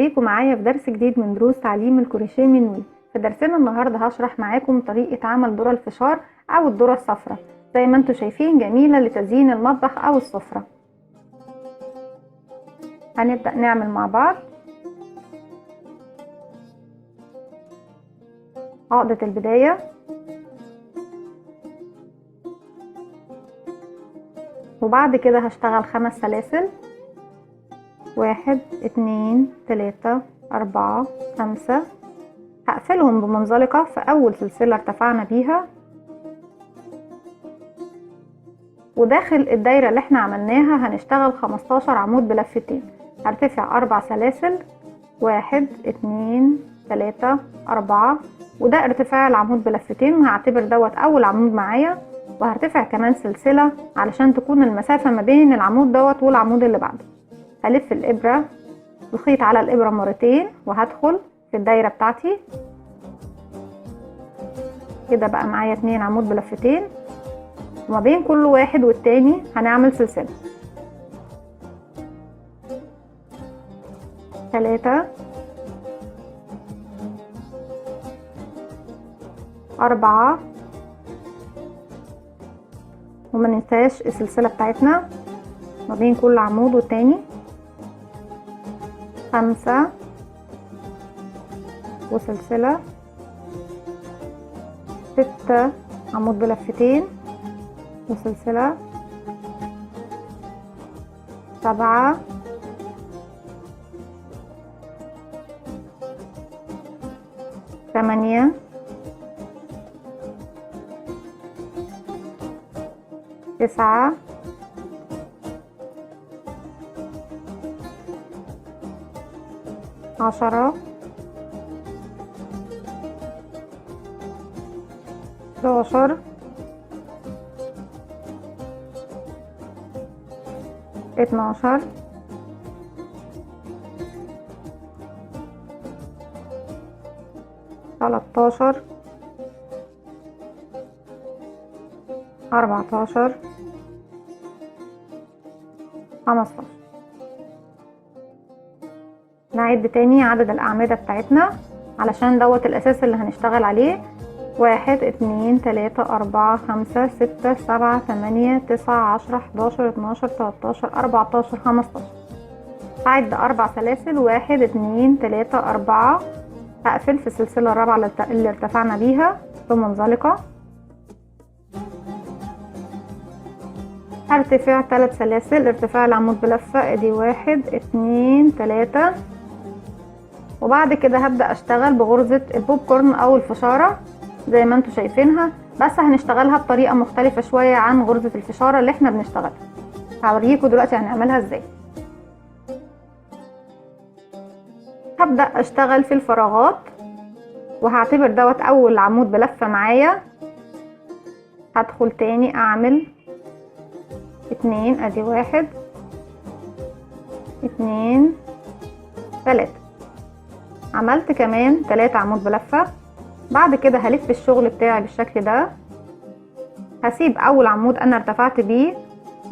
بيكم معايا في درس جديد من دروس تعليم الكروشيه من وي. في درسنا النهارده هشرح معاكم طريقة عمل ذرة الفشار او الذرة الصفراء، زي ما انتم شايفين جميلة لتزيين المطبخ او السفرة. هنبدأ نعمل مع بعض عقدة البداية، وبعد كده هشتغل 5 سلاسل، 1 2 3 4 5. هقفلهم بمنزلقة في اول سلسلة ارتفعنا بيها، وداخل الدايرة اللي احنا عملناها هنشتغل 15 عمود بلفتين. هرتفع 4 سلاسل، 1 2 3 4، وده ارتفاع العمود بلفتين، وهعتبر دوت اول عمود معايا، وهرتفع كمان سلسلة علشان تكون المسافة ما بين العمود دوت والعمود اللي بعده. هلف الابرة الخيط على الابرة مرتين، وهدخل في الدايرة بتاعتي كده. بقى معايا 2 عمود بلفتين، وما بين كل واحد والتاني هنعمل سلسلة 3 4، وما ننساش السلسلة بتاعتنا ما بين كل عمود والتاني 5 وسلسلة 6 عمود بلفتين وسلسلة 7 8 9 10 11 12 13 14 15. نعد تاني عدد الأعمدة بتاعتنا علشان دوت الأساس اللي هنشتغل عليه. 1 2 3 4 5 6 7 8 9 10 11 12 13 14 15. هعد 4 سلاسل، 1 2 3 4. هقفل في السلسلة الرابعة اللي ارتفعنا بيها بمنزلقة. هرتفع 3 سلاسل، ارتفاع العمود بلفة، ادي 1 2 3. وبعد كده هبدأ اشتغل بغرزة البوب كورن او الفشارة زي ما انتوا شايفينها، بس هنشتغلها بطريقة مختلفة شوية عن غرزة الفشارة اللي احنا بنشتغلها. هوريكم دلوقتي هنعملها ازاي. هبدأ اشتغل في الفراغات، وهعتبر دوت اول عمود بلفة معايا. هدخل تاني اعمل 2، ادي 1 2 3. عملت كمان 3 عمود بلفة. بعد كده هلف الشغل بتاعي بالشكل ده. هسيب اول عمود انا ارتفعت بيه،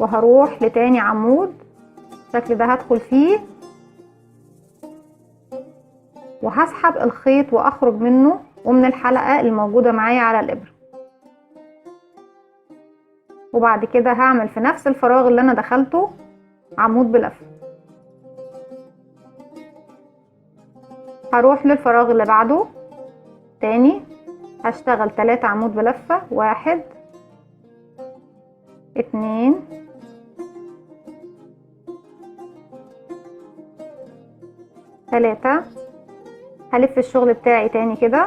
وهروح لتاني عمود بالشكل ده، هدخل فيه وهسحب الخيط واخرج منه ومن الحلقة الموجودة معايا على الابرة. وبعد كده هعمل في نفس الفراغ اللي انا دخلته عمود بلفة. هروح للفراغ اللي بعده تاني، هشتغل 3 عمود بلفة، 1 2 3. هلف الشغل بتاعي تاني كده،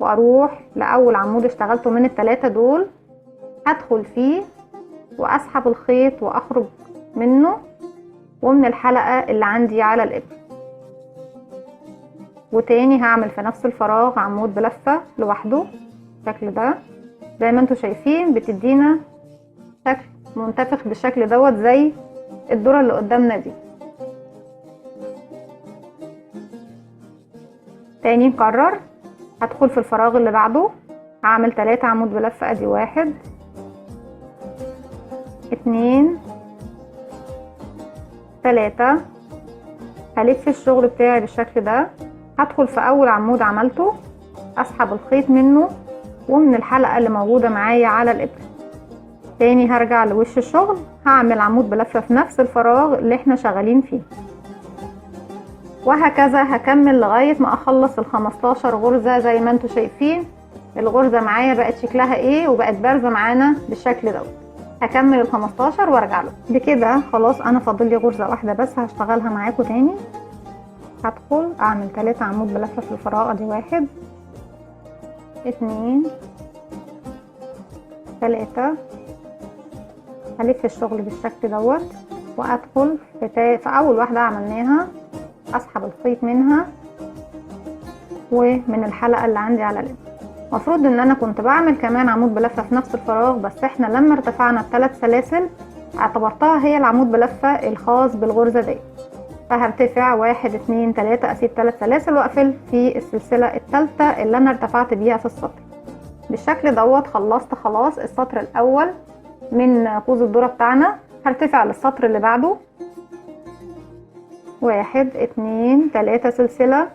واروح لاول عمود اشتغلته من ال3 دول، هدخل فيه واسحب الخيط واخرج منه ومن الحلقة اللي عندي على الابرة. وتاني هعمل في نفس الفراغ عمود بلفة لوحده بالشكل ده، زي ما انتوا شايفين بتدينا شكل منتفخ بالشكل دوت زي الذرة اللي قدامنا دي. تاني نكرر، هدخل في الفراغ اللي بعده، هعمل 3 عمود بلفة، ادي 1 2 3 هلف الشغل بتاعي بالشكل ده، هدخل في اول عمود عملته، اسحب الخيط منه ومن الحلقة اللي موجودة معايا على الابرة. تاني هرجع لوش الشغل، هعمل عمود بلفة في نفس الفراغ اللي احنا شغالين فيه، وهكذا هكمل لغاية ما اخلص ال15 غرزة. زي ما انتوا شايفين الغرزة معايا بقت شكلها ايه وبقت بارزة معانا بالشكل دوت. هكمل ال15 وارجع له. بكده خلاص انا فاضل لي غرزة واحدة بس هشتغلها معاكم تاني. هدخل اعمل 3 عمود بلفة في الفراغ، ادي 1 2 3. هلف الشغل بالشكل دوت وادخل في اول واحدة عملناها، اسحب الخيط منها ومن الحلقة اللي عندي على الابرة. مفروض ان انا كنت بعمل كمان عمود بلفة في نفس الفراغ، بس احنا لما ارتفعنا ب3 سلاسل اعتبرتها هي العمود بلفة الخاص بالغرزة دي، فهرتفع 1 2 3، اسيب 3 سلاسل واقفل في السلسلة الثالثة اللي انا ارتفعت بيها في السطر بالشكل دوت. خلصت خلاص السطر الاول من قوس الذرة بتاعنا. هرتفع للسطر اللي بعده 1 2 3 سلسلة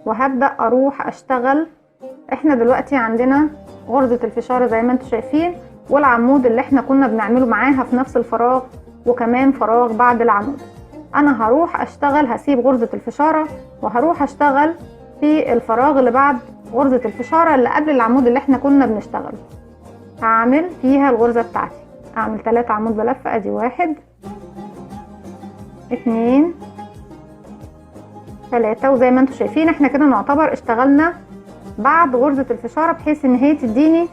وهبدأ اروح اشتغل. احنا دلوقتي عندنا غرزة الفشارة زي ما انتم شايفين، والعمود اللي احنا كنا بنعمله معاها في نفس الفراغ وكمان فراغ بعد العمود. انا هروح اشتغل، هسيب غرزة الفشارة وهروح اشتغل في الفراغ اللي بعد غرزة الفشارة اللي قبل العمود اللي احنا كنا بنشتغله. هعمل فيها الغرزة بتاعتي، اعمل 3 عمود بلفة، ادي 1 2 3. وزي ما انتم شايفين احنا كده نعتبر اشتغلنا بعد غرزة الفشارة بحيث ان هي تديني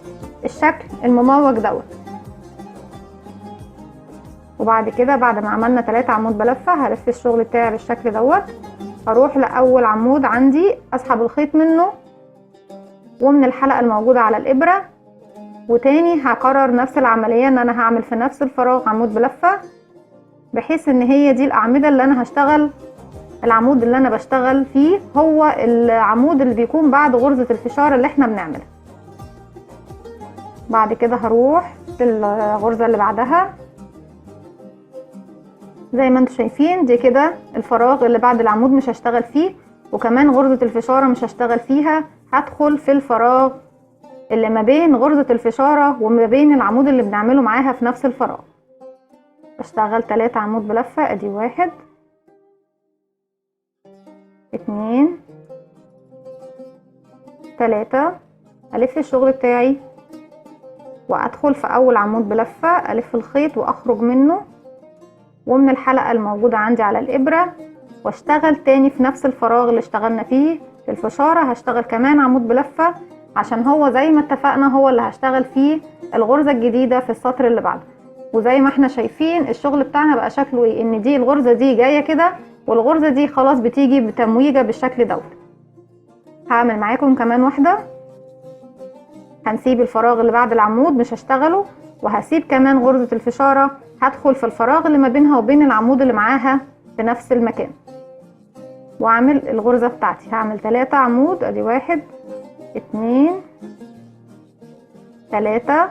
الشكل المموج دوت. وبعد كده بعد ما عملنا 3 عمود بلفة هلف الشغل بتاعي بالشكل دوت، هروح لاول عمود عندي اسحب الخيط منه ومن الحلقة الموجودة على الابرة، وتاني هكرر نفس العملية ان انا هعمل في نفس الفراغ عمود بلفة بحيث ان هي دي الاعمدة اللي انا هشتغل. العمود اللي انا بشتغل فيه هو العمود اللي بيكون بعد غرزة الفشار اللي احنا بنعملها. بعد كده هروح في الغرزة اللي بعدها زي ما انتم شايفين، دي كده الفراغ اللي بعد العمود مش هشتغل فيه، وكمان غرزة الفشارة مش هشتغل فيها. هدخل في الفراغ اللي ما بين غرزة الفشارة وما بين العمود اللي بنعمله معاها في نفس الفراغ. اشتغل 3 عمود بلفة، ادي 1 2 3. الف الشغل بتاعي وادخل في اول عمود بلفة، الف الخيط واخرج منه ومن الحلقة الموجودة عندي على الابرة واشتغل تاني في نفس الفراغ اللي اشتغلنا فيه في الفشارة. هشتغل كمان عمود بلفة عشان هو زي ما اتفقنا هو اللي هشتغل فيه الغرزة الجديدة في السطر اللي بعده. وزي ما احنا شايفين الشغل بتاعنا بقى شكله ايه، ان دي الغرزة دي جاية كده والغرزة دي خلاص بتيجي بتمويجة بالشكل دوت. هعمل معاكم كمان واحدة، هنسيب الفراغ اللي بعد العمود مش هشتغله، وهسيب كمان غرزة الفشارة، هدخل في الفراغ اللي ما بينها وبين العمود اللي معاها في نفس المكان واعمل الغرزة بتاعتي. هعمل 3 عمود، ادي 1 2 3.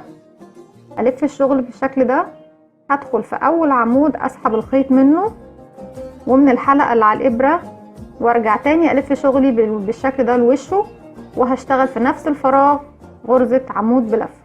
الف الشغل بالشكل ده، هدخل في اول عمود اسحب الخيط منه ومن الحلقة اللي على الابرة وارجع تاني الف شغلي بالشكل ده لوشه، وهشتغل في نفس الفراغ غرزة عمود بلفة.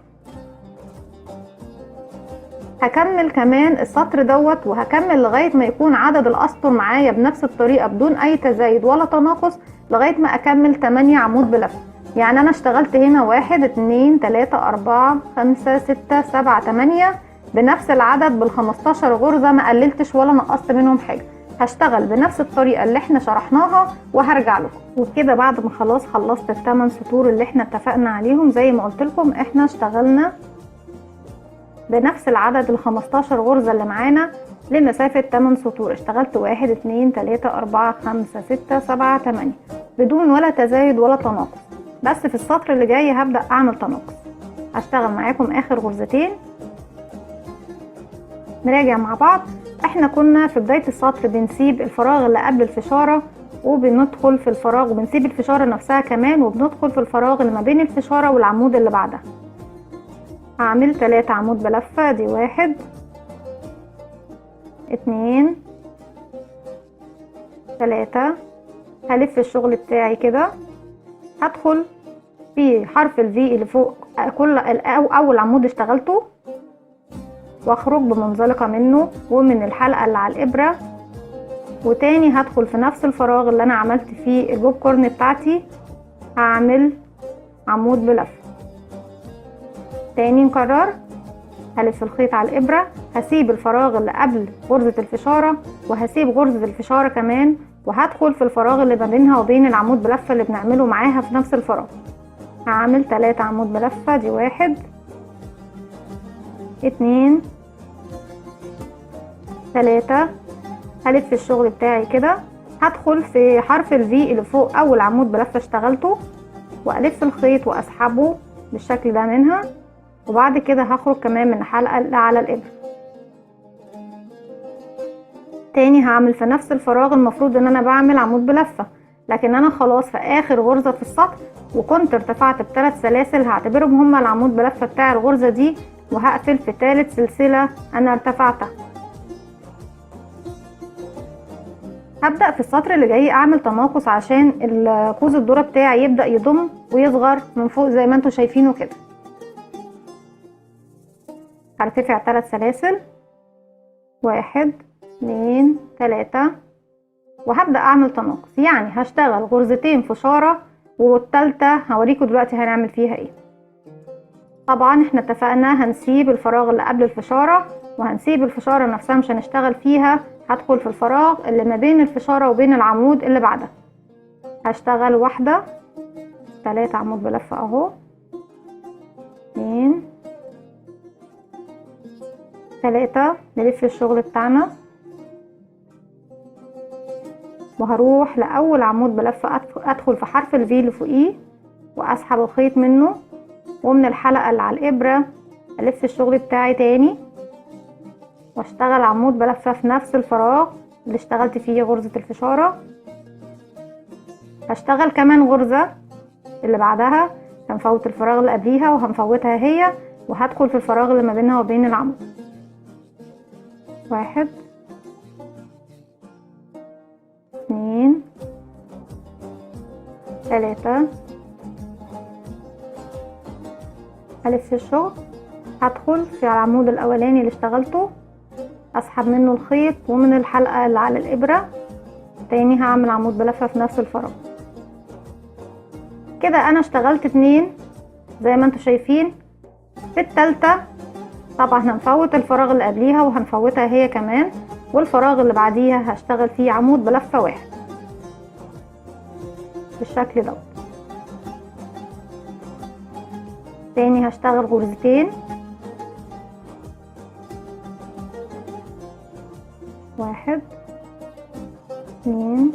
هكمل كمان السطر دوت وهكمل لغاية ما يكون عدد الاسطر معايا بنفس الطريقة بدون اي تزايد ولا تناقص لغاية ما اكمل 8 عمود بلفة. يعني انا اشتغلت هنا 1 2 3 4 5 6 7 8 بنفس العدد بال15 غرزة، ما قللتش ولا نقصت منهم حاجة. هشتغل بنفس الطريقة اللي احنا شرحناها وهرجع لكم. وكده بعد ما خلاص خلصت ال8 سطور اللي احنا اتفقنا عليهم زي ما قلت لكم احنا اشتغلنا بنفس العدد ال15 غرزة اللي معانا لمسافة 8 سطور. اشتغلت 1 2 3 4 5 6 7 8 بدون ولا تزايد ولا تناقص، بس في السطر اللي جاي هبدأ اعمل تناقص. هشتغل معاكم اخر غرزتين نراجع مع بعض. احنا كنا في بداية السطر بنسيب الفراغ اللي قبل الفشارة وبندخل في الفراغ وبنسيب الفشارة نفسها كمان وبندخل في الفراغ اللي ما بين الفشارة والعمود اللي بعدها. هعمل 3 عمود بلفة، دي 1 2 3. هلف الشغل بتاعي كده، هدخل في حرف ال V اللي فوق اول عمود اشتغلته، واخرج بمنزلقة منه ومن الحلقة اللي على الابرة، وتاني هدخل في نفس الفراغ اللي انا عملت فيه البوب كورن بتاعتي، هعمل عمود بلف. تاني نكرر، هلف الخيط على الابرة، هسيب الفراغ اللي قبل غرزة الفشارة، وهسيب غرزة الفشارة كمان، وهدخل في الفراغ اللي ما بينها وبين العمود بلفة اللي بنعمله معاها في نفس الفراغ. هعمل 3 عمود بلفة، دي 1 2 3. هلف الشغل بتاعي كده، هدخل في حرف ال V اللي فوق اول عمود بلفة اشتغلته، والف الخيط واسحبه بالشكل ده منها، وبعد كده هخرج كمان من الحلقة اللي على الابرة. تاني هعمل في نفس الفراغ المفروض ان انا بعمل عمود بلفة، لكن انا خلاص في اخر غرزة في السطر، وكنت ارتفعت ب3 سلاسل، هعتبرهم هما العمود بلفة بتاع الغرزة دي، وهقفل في 3 سلسلة انا ارتفعتها. هبدأ في السطر اللي جاي اعمل تناقص عشان كوز الذرة بتاعي يبدأ يضم ويصغر من فوق زي ما انتوا شايفينه كده. هرتفع 3 سلاسل، 1 2 3، وهبدأ اعمل تناقص، يعني هشتغل غرزتين فشارة، والتالتة هوريكم دلوقتي هنعمل فيها ايه. طبعا احنا اتفقنا هنسيب الفراغ اللي قبل الفشارة، وهنسيب الفشارة نفسها مش هنشتغل فيها، هدخل في الفراغ اللي ما بين الفشارة وبين العمود اللي بعدها. هشتغل 1 3 عمود بلفة اهو، 2 3. نلف الشغل بتاعنا، وهروح لاول عمود بلفة ادخل في حرف ال V اللي فوقيه، واسحب الخيط منه، ومن الحلقة اللي على الابرة الف الشغل بتاعي تاني، واشتغل عمود بلفة في نفس الفراغ اللي اشتغلت فيه غرزة الفشارة. هشتغل كمان غرزة اللي بعدها، هنفوت الفراغ اللي قبليها وهنفوتها هي، وهدخل في الفراغ اللي ما بينها وبين العمود. 1 2 3. هلف الشغل، هدخل في العمود الاولاني اللي اشتغلته، اسحب منه الخيط، ومن الحلقة اللي على الابرة تاني هعمل عمود بلفة في نفس الفراغ. كده انا اشتغلت 2 زي ما انتوا شايفين. في التالتة طبعا هنفوت الفراغ اللي قبليها وهنفوتها هي كمان، والفراغ اللي بعديها هشتغل فيه عمود بلفة 1 بالشكل ده. تاني هشتغل غرزتين، 1 2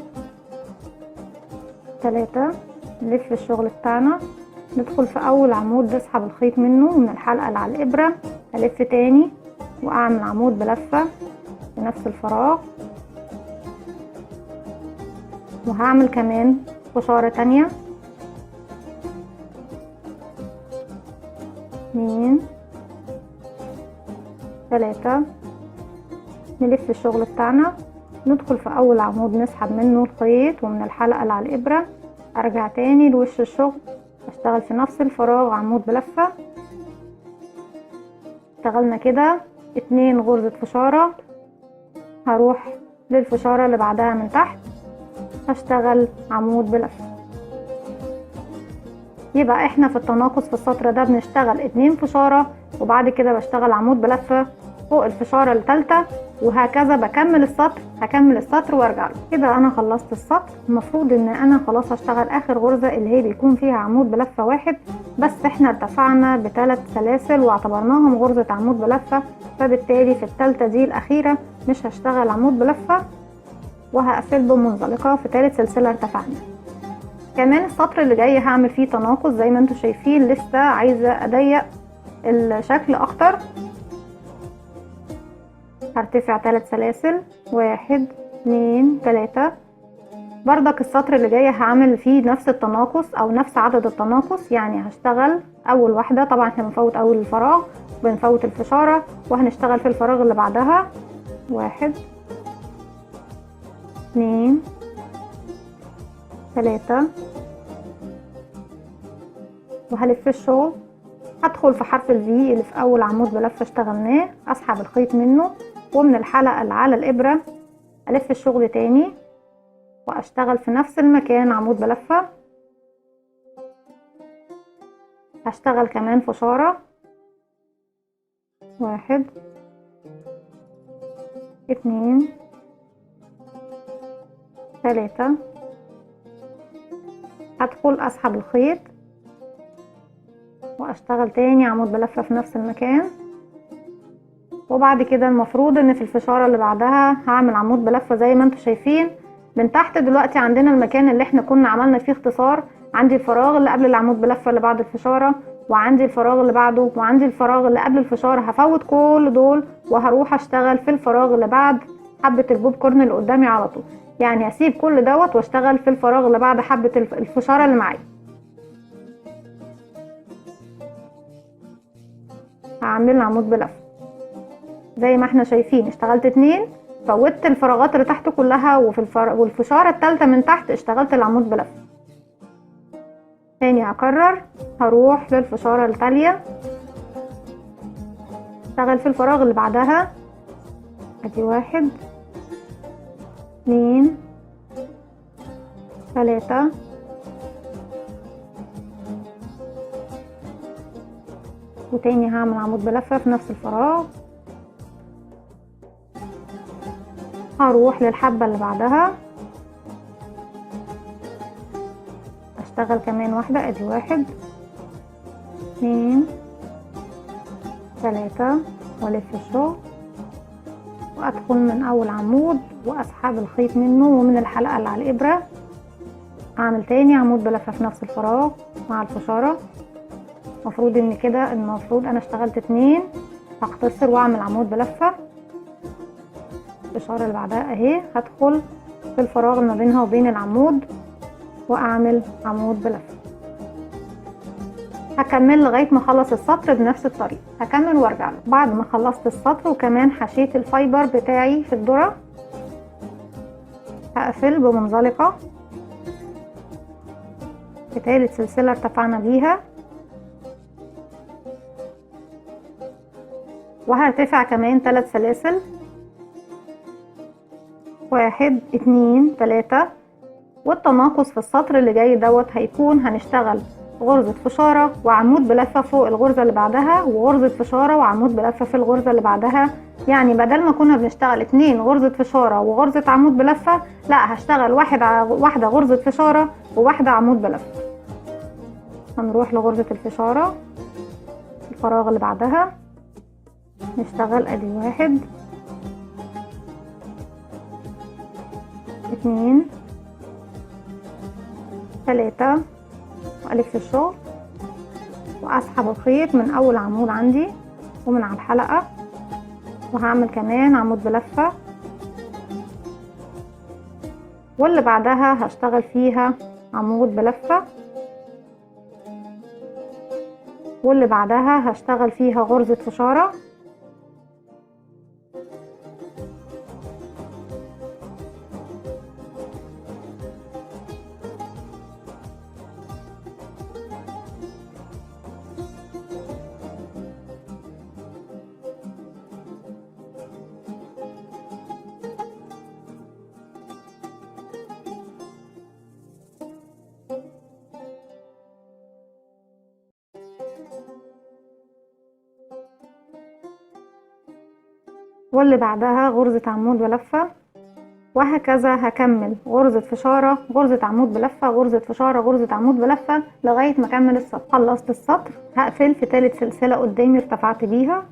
3. نلف الشغل بتاعنا، ندخل في اول عمود نسحب الخيط منه من الحلقة اللي على الابرة، الف تاني واعمل عمود بلفة في نفس الفراغ، وهعمل كمان فشارة تانية، 2 3. نلف الشغل بتاعنا، ندخل في اول عمود نسحب منه الخيط، ومن الحلقة اللي على الابرة ارجع تاني لوش الشغل، اشتغل في نفس الفراغ عمود بلفة. اشتغلنا كده 2 غرزة فشارة، هروح للفشارة اللي بعدها من تحت، هشتغل عمود بلفة. يبقى احنا في التناقص في السطر ده بنشتغل 2 فشارة، وبعد كده بشتغل عمود بلفة فوق الفشارة الثالثة، وهكذا بكمل السطر، هكمل السطر وارجع له. كده انا خلصت السطر. المفروض ان انا خلاص هشتغل اخر غرزة اللي هي بيكون فيها عمود بلفة 1، بس احنا ارتفعنا ب3 سلاسل واعتبرناهم غرزة عمود بلفة، فبالتالي في الثالثة دي الاخيرة مش هشتغل عمود بلفة، وهقفل بمنزلقة في 3 سلسلة ارتفعنا. كمان السطر اللي جاي هعمل فيه تناقص زي ما انتوا شايفين، لسه عايزة اضيق الشكل اكتر. هرتفع 3 سلاسل، 1 2 3. بردك السطر اللي جاي هعمل فيه نفس التناقص او نفس عدد التناقص، يعني هشتغل اول واحدة، طبعا احنا بنفوت اول الفراغ وبنفوت الفشارة، وهنشتغل في الفراغ اللي بعدها 1 2 3 وهلف الشغل. هدخل في حرف الفي اللي في اول عمود بلفة اشتغلناه، اسحب الخيط منه ومن الحلقة اللي على الابرة الف الشغل تاني واشتغل في نفس المكان عمود بلفة. هشتغل كمان فشارة، 1 2 3. هدخل اسحب الخيط واشتغل تاني عمود بلفة في نفس المكان. وبعد كده المفروض ان في الفشارة اللي بعدها هعمل عمود بلفة زي ما انتم شايفين. من تحت دلوقتي عندنا المكان اللي احنا كنا عملنا فيه اختصار، عندي الفراغ اللي قبل العمود بلفة اللي بعد الفشارة، وعندي الفراغ اللي بعده، وعندي الفراغ اللي قبل الفشارة. هفوت كل دول وهروح اشتغل في الفراغ اللي بعد حبة البوب كورن اللي قدامي على طول. يعني هسيب كل دوت واشتغل في الفراغ اللي بعد حبة الفشارة اللي معايا. هعمل عمود بلفة زي ما احنا شايفين، اشتغلت 2، فوتت الفراغات اللي تحت كلها، والفشارة التالتة من تحت اشتغلت العمود بلفة. تاني هكرر، هروح للفشارة التالية اشتغل في الفراغ اللي بعدها، ادي 1 2 3 وتاني هعمل عمود بلفة في نفس الفراغ. هروح للحبة اللي بعدها اشتغل كمان واحدة، ادي 1 2 3 والف الشغل وادخل من اول عمود واسحب الخيط منه ومن الحلقة اللي على الابرة اعمل تاني عمود بلفة في نفس الفراغ مع الفشارة. المفروض ان كده انا اشتغلت 2، هقتصر واعمل عمود بلفة. الفشارة اللي بعدها اهي، هدخل في الفراغ ما بينها وبين العمود واعمل عمود بلفة. هكمل لغاية ما اخلص السطر بنفس الطريقة، هكمل وارجع له. بعد ما خلصت السطر وكمان حشيت الفايبر بتاعي في الذرة، هقفل بمنزلقة في تالت سلسلة ارتفعنا بيها، وهرتفع كمان 3 سلاسل، 1 2 3. والتناقص في السطر اللي جاي دوت هيكون هنشتغل غرزة فشارة وعمود بلفة فوق الغرزة اللي بعدها، وغرزة فشارة وعمود بلفة في الغرزة اللي بعدها. يعني بدل ما كنا بنشتغل 2 غرزة فشارة وغرزة عمود بلفة، لا هشتغل واحدة غرزة فشارة وواحدة عمود بلفة. هنروح لغرزة الفشارة، الفراغ اللي بعدها نشتغل ادي 1 2 3 والف الشغل واسحب الخيط من اول عمود عندي ومن على الحلقة، وهعمل كمان عمود بلفة، واللي بعدها هشتغل فيها عمود بلفة، واللي بعدها هشتغل فيها غرزة فشارة. واللي بعدها غرزة عمود بلفة، وهكذا هكمل غرزة فشارة غرزة عمود بلفة غرزة فشارة غرزة عمود بلفة لغاية ما اكمل السطر. خلصت السطر هقفل في تالت سلسلة قدامي ارتفعت بيها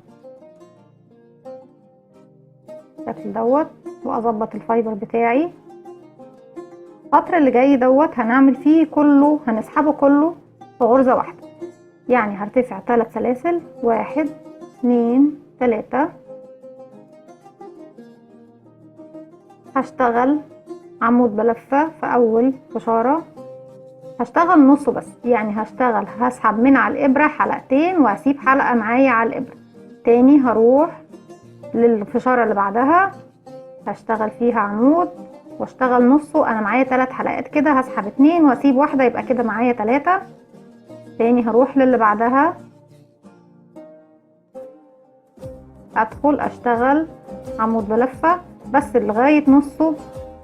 بالشكل دوت، واظبط الفايبر بتاعي. السطر اللي جاي دوت هنعمل فيه كله، هنسحبه كله في غرزة واحدة. يعني هرتفع 3 سلاسل، 1 2 3. هشتغل عمود بلفة في اول فشارة، هشتغل نصه بس، يعني هسحب من على الابرة حلقتين وهسيب حلقة معايا على الابرة. تاني هروح للفشارة اللي بعدها هشتغل فيها عمود واشتغل نصه. انا معايا 3 حلقات كده، هسحب 2 واسيب واحدة، يبقى كده معايا 3. تاني هروح للي بعدها، ادخل اشتغل عمود بلفة بس لغاية نصه،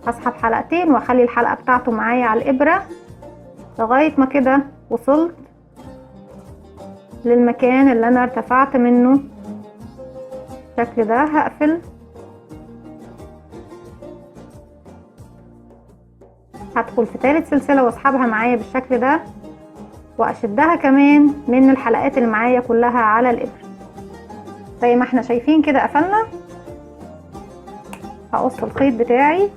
هسحب حلقتين واخلي الحلقة بتاعته معايا على الابرة لغاية ما كده وصلت للمكان اللي انا ارتفعت منه بالشكل ده. هقفل، هدخل في ثالث سلسلة واسحبها معايا بالشكل ده، واشدها كمان من الحلقات اللي معايا كلها على الابرة زي ما احنا شايفين كده. قفلنا، هقص الخيط بتاعي،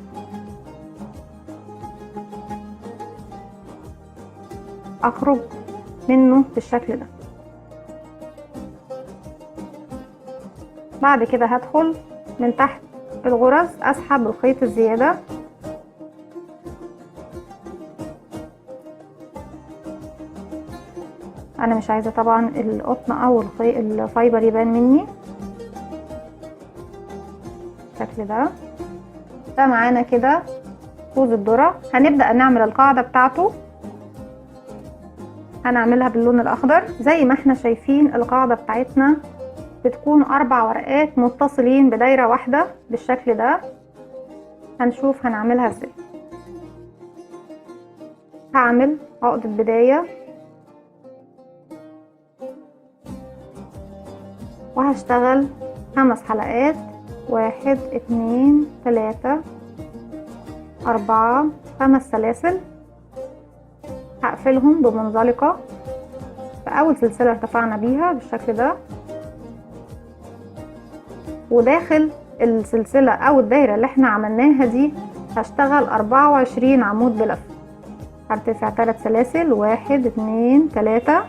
اخرج منه بالشكل ده. بعد كده هدخل من تحت الغرز اسحب الخيط الزيادة، انا مش عايزة طبعا القطن او الفايبر يبان مني بالشكل ده. ده معانا كده خوذ الذرة. هنبدأ نعمل القاعدة بتاعته، هنعملها باللون الاخضر. زي ما احنا شايفين القاعدة بتاعتنا بتكون 4 ورقات متصلين بدايرة واحدة بالشكل ده. هنشوف هنعملها ازاي. هعمل عقدة بداية وهشتغل 5 حلقات، 1 2 3 4 5 سلاسل. هقفلهم بمنزلقة في اول سلسلة ارتفعنا بيها بالشكل ده، وداخل السلسلة او الدايرة اللي احنا عملناها دي هشتغل 24 عمود بلف. هرتفع 3 سلاسل، 1 2 3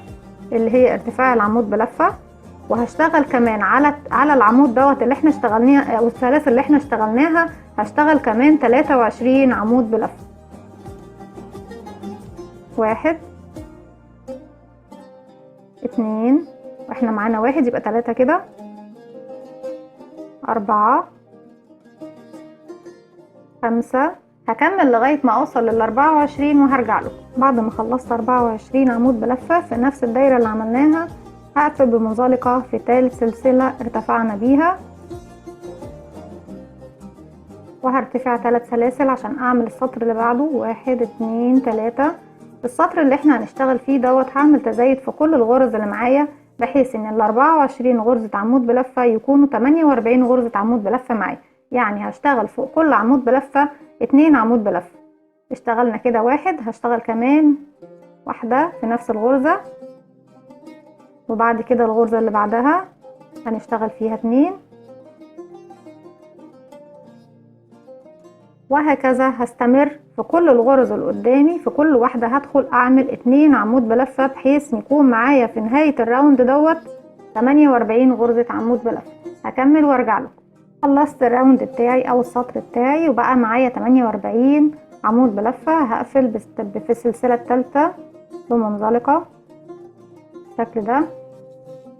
اللي هي ارتفاع العمود بلفة، وهشتغل كمان على العمود دوت اللي احنا اشتغلناه او السلاسل اللي احنا اشتغلناها، هشتغل كمان 23 عمود بلفة. 1 2 واحنا معانا 1 يبقى 3 كده، 4 5. هكمل لغاية ما اوصل لل24 وهرجع لكم. بعد ما خلصت 24 عمود بلفة في نفس الدايرة اللي عملناها، هقفل بمنزلقة في ثالث سلسلة ارتفعنا بيها، وهرتفع 3 سلاسل عشان اعمل السطر اللي بعده. 1 2 3. السطر اللي احنا هنشتغل فيه دوت هعمل تزايد في كل الغرز اللي معايا، بحيث ان ال 24 غرزة عمود بلفة يكونوا 48 غرزة عمود بلفة معايا. يعني هشتغل فوق كل عمود بلفة 2 عمود بلفة. اشتغلنا كده 1، هشتغل كمان واحدة في نفس الغرزة، وبعد كده الغرزة اللي بعدها هنشتغل فيها 2، وهكذا هستمر في كل الغرز اللي قدامي. في كل واحدة هدخل اعمل 2 عمود بلفة، بحيث يكون معايا في نهاية الراوند دوت 48 غرزة عمود بلفة. هكمل وارجع لكم. خلصت الراوند بتاعي او السطر بتاعي وبقى معايا 48 عمود بلفة. هقفل في السلسلة الثالثة بمنزلقة بالشكل ده.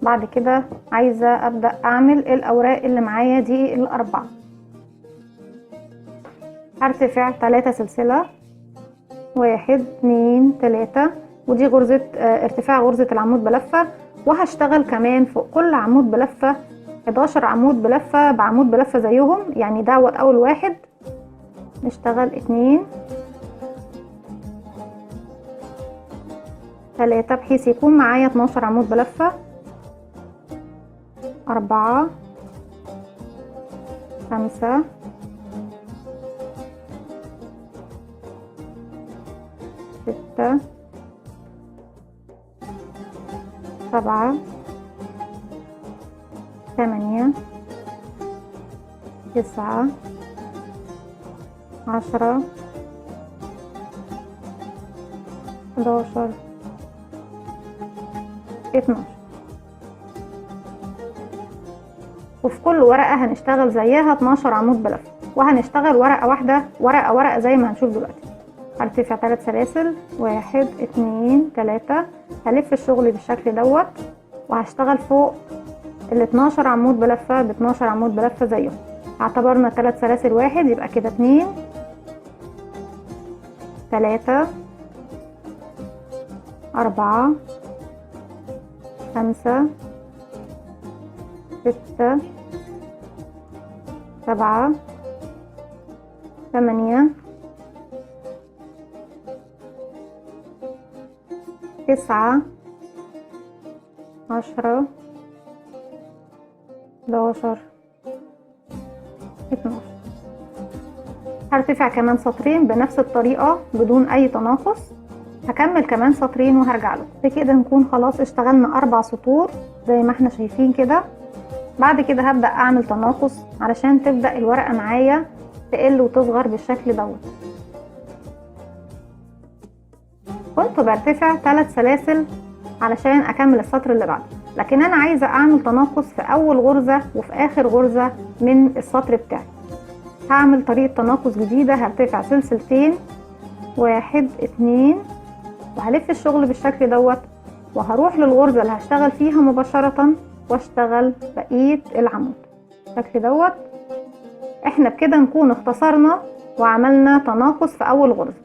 بعد كده عايزة ابدأ اعمل الاوراق اللي معايا دي ال4. هرتفع 3 سلسلة، 1 2 3، ودي غرزة ارتفاع غرزة العمود بلفة. وهشتغل كمان فوق كل عمود بلفة 11 عمود بلفة بعمود بلفة زيهم، يعني دوت اول واحد. نشتغل 2 3 بحيث يكون معايا 12 عمود بلفة، 4 5 6 7 8 9 10 11 12. وفي كل ورقة هنشتغل زيها 12 عمود بلفة، وهنشتغل ورقة واحدة ورقة دي ما هنشوف دلوقتي. هرتفع 3 سلاسل، 1 2 3. هلف الشغل بالشكل دوت، وهشتغل فوق ال 12 عمود بلفة ب 12 عمود بلفة زيهم. اعتبرنا 3 سلاسل 1 يبقى كده 2 3 4 5 6 7 8 9 10 11 12. هرتفع كمان سطرين بنفس الطريقة بدون اي تناقص. هكمل كمان سطرين وهرجع لكم. بكده نكون خلاص اشتغلنا 4 سطور زي ما احنا شايفين كده. بعد كده هبدأ اعمل تناقص علشان تبدأ الورقة معايا تقل وتصغر بالشكل دوت. كنت برتفع 3 سلاسل علشان اكمل السطر اللي بعده، لكن انا عايزة اعمل تناقص في اول غرزة وفي اخر غرزة من السطر بتاعي. هعمل طريقة تناقص جديدة. هرتفع سلسلتين 1 2 وهلف الشغل بالشكل دوت، وهروح للغرزة اللي هشتغل فيها مباشرة واشتغل بقية العمود بالشكل دوت. احنا بكده نكون اختصرنا وعملنا تناقص في اول غرزة.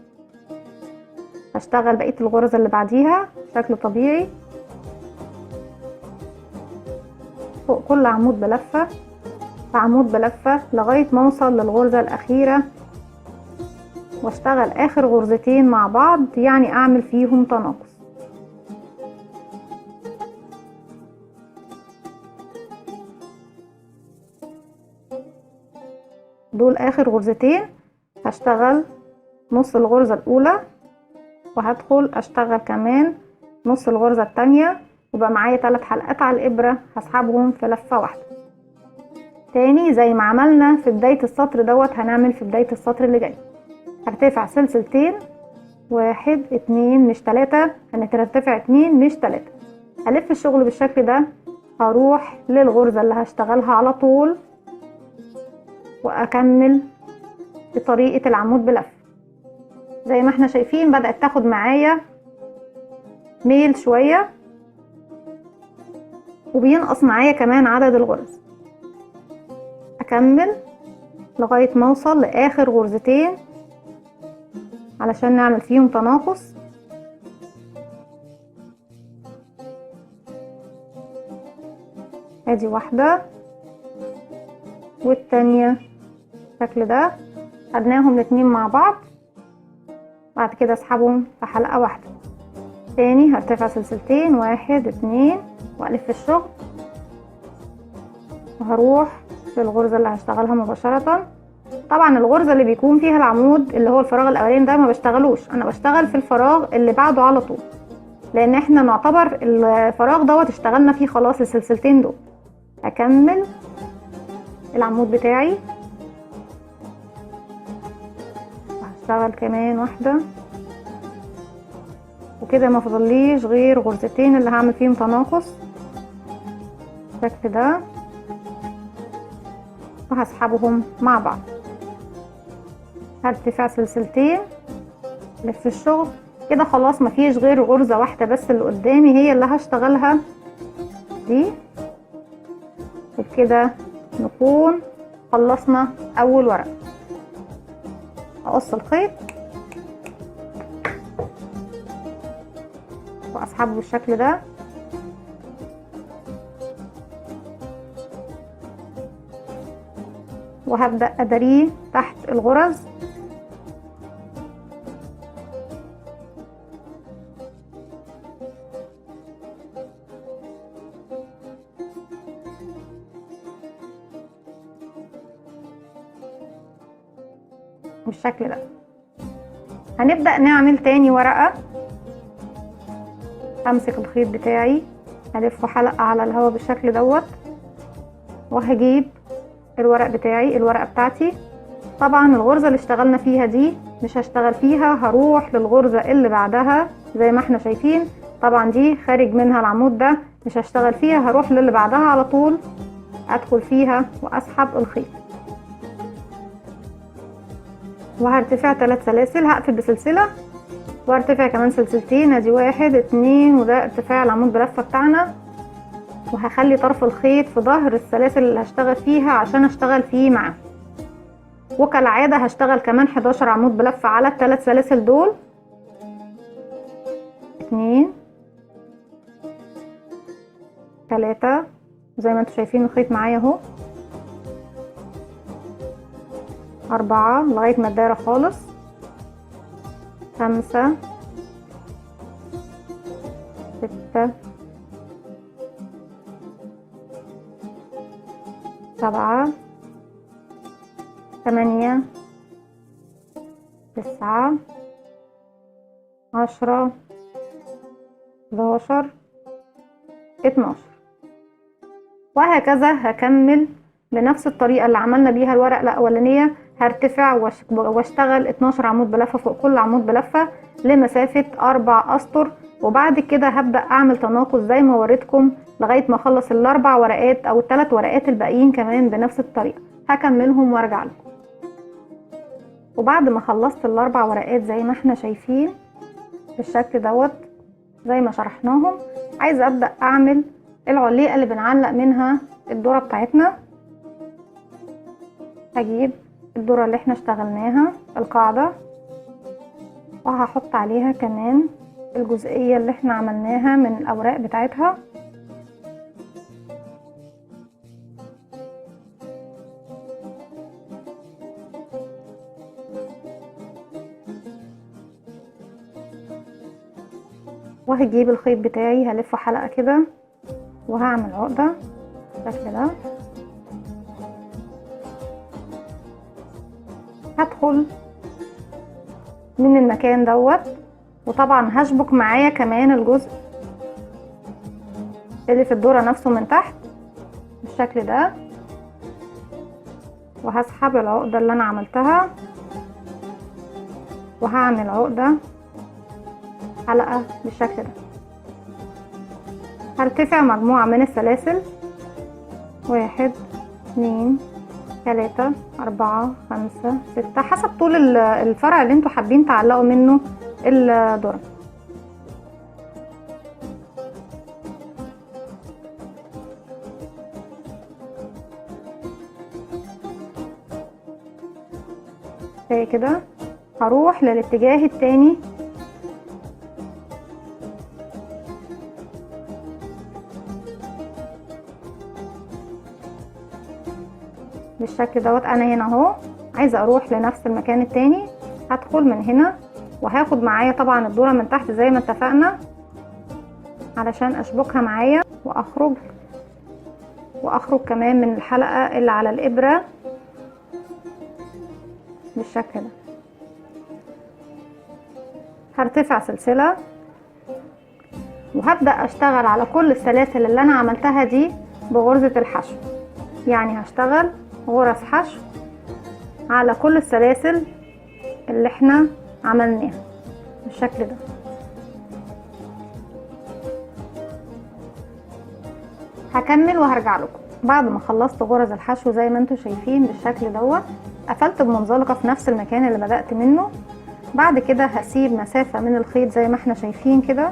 هشتغل بقية الغرزة اللي بعديها بشكل طبيعي فوق كل عمود بلفة في عمود بلفة لغاية ما اوصل للغرزة الاخيرة واشتغل اخر غرزتين مع بعض، يعني اعمل فيهم تناقص. دول اخر غرزتين. هشتغل نص الغرزة الاولى وهدخل اشتغل كمان نص الغرزة التانية، وبقى معايا 3 حلقات على الابرة هسحبهم في لفة واحدة. تاني زي ما عملنا في بداية السطر دوت هنعمل في بداية السطر اللي جاي. هرتفع سلسلتين 1 2 مش 3، هنرتفع 2 مش 3. هلف الشغل بالشكل ده، هروح للغرزة اللي هشتغلها على طول واكمل بطريقة العمود بلف. زي ما احنا شايفين بدأت تاخد معايا ميل شوية وبينقص معايا كمان عدد الغرز. اكمل لغاية ما اوصل لاخر غرزتين علشان نعمل فيهم تناقص. ادي واحدة والتانية بالشكل ده، خدناهم الاتنين مع بعض. بعد كده اسحبهم في حلقة واحدة. تاني هرتفع سلسلتين 1 2 والف الشغل وهروح للغرزة اللي هشتغلها مباشرة. طبعا الغرزة اللي بيكون فيها العمود اللي هو الفراغ الاولاني ده ما بشتغلوش، انا بشتغل في الفراغ اللي بعده على طول، لان احنا نعتبر الفراغ دوت اشتغلنا فيه خلاص السلسلتين دول. هكمل العمود بتاعي وهشتغل كمان واحدة وكده ما فضليش غير غرزتين اللي هعمل فيهم تناقص بالشكل ده، وهسحبهم مع بعض. هرتفع سلسلتين لف الشغل كده خلاص مفيش غير غرزة واحدة بس اللي قدامي هي اللي هشتغلها دي، وبكده نكون خلصنا اول ورقة. هقص الخيط واسحبه بالشكل ده وهبدأ اداريه تحت الغرز. بالشكل ده هنبدأ نعمل تاني ورقة. همسك الخيط بتاعي هلفه حلقة على الهواء بالشكل دوت، وهجيب الورق بتاعي الورقة بتاعتي. طبعا الغرزة اللي اشتغلنا فيها دي مش هشتغل فيها، هروح للغرزة اللي بعدها زي ما احنا شايفين. طبعا دي خارج منها العمود ده مش هشتغل فيها، هروح للي بعدها على طول ادخل فيها واسحب الخيط وهرتفع 3 سلاسل. هقفل بسلسلة وهرتفع كمان سلسلتين، ادي 1 2 وده ارتفاع العمود بلفة بتاعنا، وهخلي طرف الخيط في ظهر السلاسل اللي هشتغل فيها عشان اشتغل فيه معاه. وكالعادة هشتغل كمان 11 عمود بلف على الثلاث سلاسل دول. 2 3 زي ما انتوا شايفين الخيط معايا اهو. 4 لغاية ما الدايرة خالص. 5 6 7 8 9 10 11 12. وهكذا هكمل بنفس الطريقة اللي عملنا بيها الورق الأولانية. هرتفع واشتغل 12 عمود بلفة فوق كل عمود بلفة لمسافة 4 أسطر، وبعد كده هبدأ أعمل تناقص زي ما وريتكم لغاية ما أخلص ال4 ورقات أو ال3 ورقات الباقيين كمان بنفس الطريقة. هكملهم وارجع لكم. وبعد ما خلصت ال4 ورقات زي ما احنا شايفين بالشكل دوت زي ما شرحناهم، عايزة أبدأ أعمل العليقة اللي بنعلق منها الدورة بتاعتنا. هجيب الدورة اللي احنا اشتغلناها القاعدة، وهحط عليها كمان الجزئية اللي احنا عملناها من الأوراق بتاعتها. وهجيب الخيط بتاعي هلفه حلقة كده وهعمل عقدة بالشكل ده. هدخل من المكان دوت، وطبعا هشبك معايا كمان الجزء اللي في الدورة نفسه من تحت بالشكل ده، وهسحب العقدة اللي انا عملتها وهعمل عقدة حلقة بالشكل ده. هرتفع مجموعة من السلاسل 1 2 3 4 5 6 حسب طول الفرع اللي انتوا حابين تعلقوا منه الذرة. زي كده. هروح للاتجاه التاني بالشكل دوت. انا هنا اهو عايزه اروح لنفس المكان التاني. هدخل من هنا وهاخد معايا طبعا الدورة من تحت زي ما اتفقنا علشان اشبكها معايا، واخرج كمان من الحلقة اللي على الابرة بالشكل ده. هرتفع سلسلة وهبدأ اشتغل على كل السلاسل اللي انا عملتها دي بغرزة الحشو. يعني هشتغل غرز حشو على كل السلاسل اللي احنا عملناها بالشكل ده. هكمل وهرجع لكم بعد ما خلصت غرز الحشو زي ما انتم شايفين بالشكل دوت. قفلت بمنزلقة في نفس المكان اللي بدأت منه. بعد كده هسيب مسافة من الخيط زي ما احنا شايفين كده،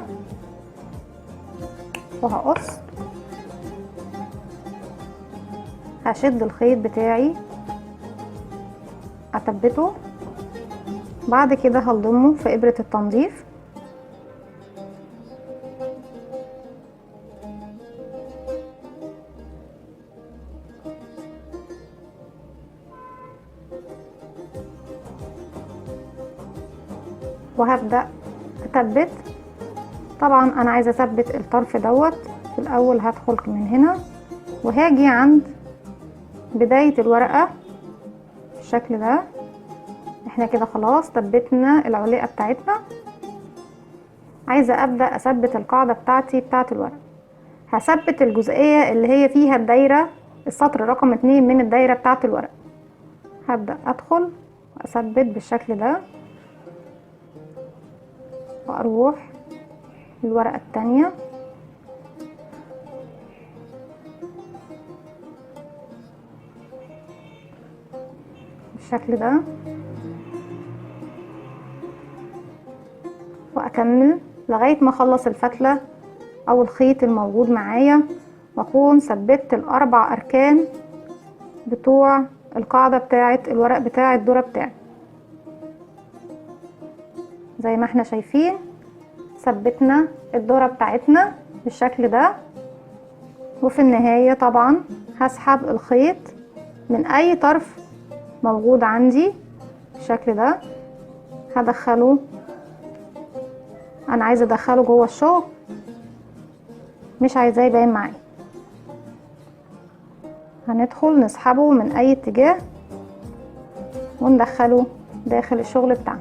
وهقص. هشد الخيط بتاعي اثبته، بعد كده هلضمه في ابرة التنظيف. وهبدأ اثبت. طبعا انا عايزه اثبت الطرف دوت. في الاول هدخل من هنا وهاجي عند بداية الورقة بالشكل ده. احنا كده خلاص ثبتنا العليقة بتاعتنا. عايزة ابدأ اثبت القاعدة بتاعتي بتاعت الورقة. هثبت الجزئية اللي هي فيها الدايرة، السطر رقم 2 من الدايرة بتاعت الورقة. هبدأ ادخل واثبت بالشكل ده، واروح الورقة التانية بالشكل ده، واكمل لغاية ما اخلص الفتلة او الخيط الموجود معايا، واكون ثبت ال4 اركان بتوع القاعدة بتاعة الورق بتاع الذرة بتاعي. زي ما احنا شايفين ثبتنا الذرة بتاعتنا بالشكل ده. وفي النهاية طبعا هسحب الخيط من اي طرف موجود عندي بالشكل ده، هدخله، انا عايزه ادخله جوه الشغل، مش عايزاه يبان معايا. هندخل نسحبه من اي اتجاه وندخله داخل الشغل بتاعنا.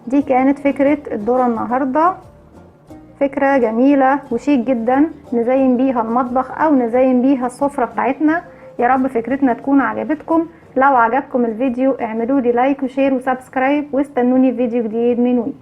دي كانت فكرة الذرة النهاردة، فكرة جميلة وشيك جدا نزين بيها المطبخ او نزين بيها السفرة بتاعتنا. يا رب فكرتنا تكون عجبتكم. لو عجبكم الفيديو اعملوا لي لايك وشير وسبسكرايب، واستنوني في فيديو جديد من وي.